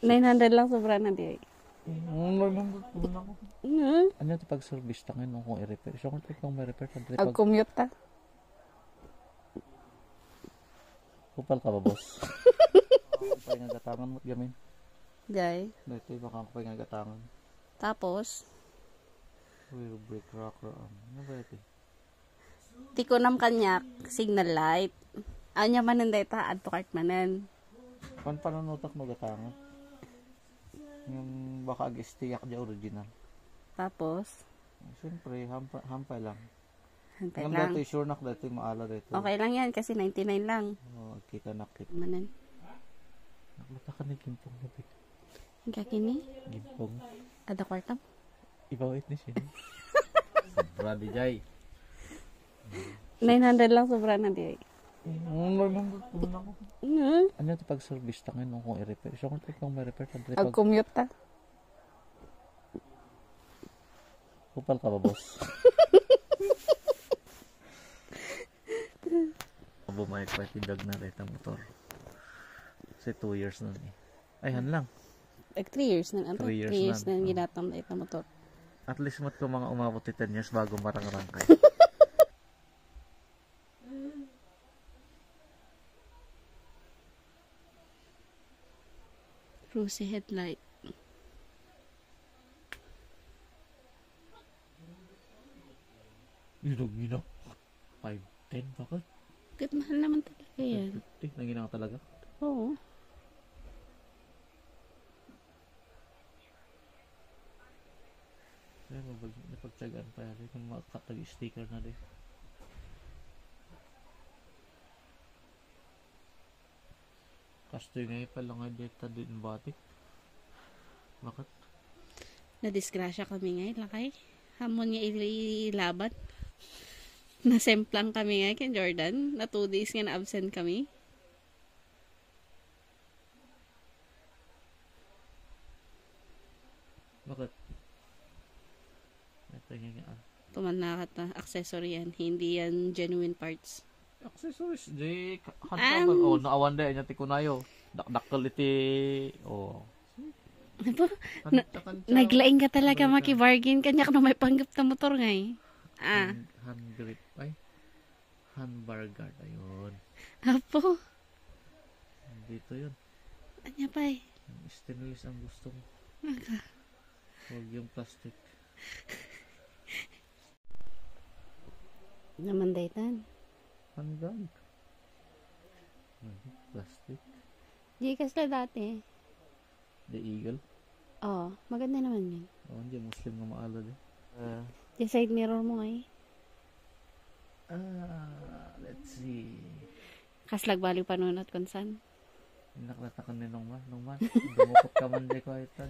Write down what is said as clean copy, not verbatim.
900 lang sobra na di. Ano ito pag service tangin mo kung i-repair? So kung may repair Ag commute ta. kupal ka ba, boss? Kapag nagatangan mo gamin. Jay. Dito baka kapag nagatangan. Tapos Will break rock. Ano ba ito? tikunam kanyak signal light. Anya manan data add to cart manan. Panunutak mo gatangan. Yung baka ag-istiyak dya original. Tapos Siyempre, hampay lang. hantay Ngam lang. dito, sure nak dito yung maala dito. Okay lang yan kasi 99 lang. Oh, kita nakit. Manan. Naklata ka na gimpong na bit. Ang kakini? Gimpong. Ada kwartam? Ibawit ni siya. Sobra di jay. 900 lang sobra na di. Ano ito pag service tangin mo kung i-repair? So kung may repair Ag commute ta. kupal ka ba, boss? Bumalik pa tindag na rin ang motor. Kasi 2 years na eh. Ay, han lang. Ag 3 years na. 3 3 years years na. na ginatam na ito motor. At least mat ko mga umabot 10 years bago marang-rang kayo. Rosy headlight. Gino. 5-10 bakit? Bakit mahal naman talaga yan? 50 na ginang talaga. Oo. Kaya napagtsagaan pa yan. Kung makatag sticker na din. Kasto yung ngayon pala nga dito din batik. Bakit? Nadisgrasya kami ngayon, lakay. Hamon nga ilaban. Nasemplang kami ngayon kay Jordan. Na 2 days nga na-absent kami. Bakit? Ito yung nga. Tumanakat na accessory yan. Hindi yan genuine parts. Accessories. Di, hantabag. Oh, naawan da. Yan tikunayo. Dakdakal iti. Oh. Ano naglaing ka talaga makibargain kanyak na may panggap na motor nga eh. Hand grip. Ay. Hand bar guard. Ayun. Apo. Dito yun. Anya pa eh. Stainless ang gusto mo. Huwag yung plastic. Naman daytan. Handgun. Plastic. Di kasla dati. The Eagle. Oo, maganda naman yun. Oh, hindi Muslim na maala din. Yung side mirror mo nga eh. Let's see. Kaslag bali panunot kung saan. Naklata ka ni nung man. Dumukot ka man di ko ito.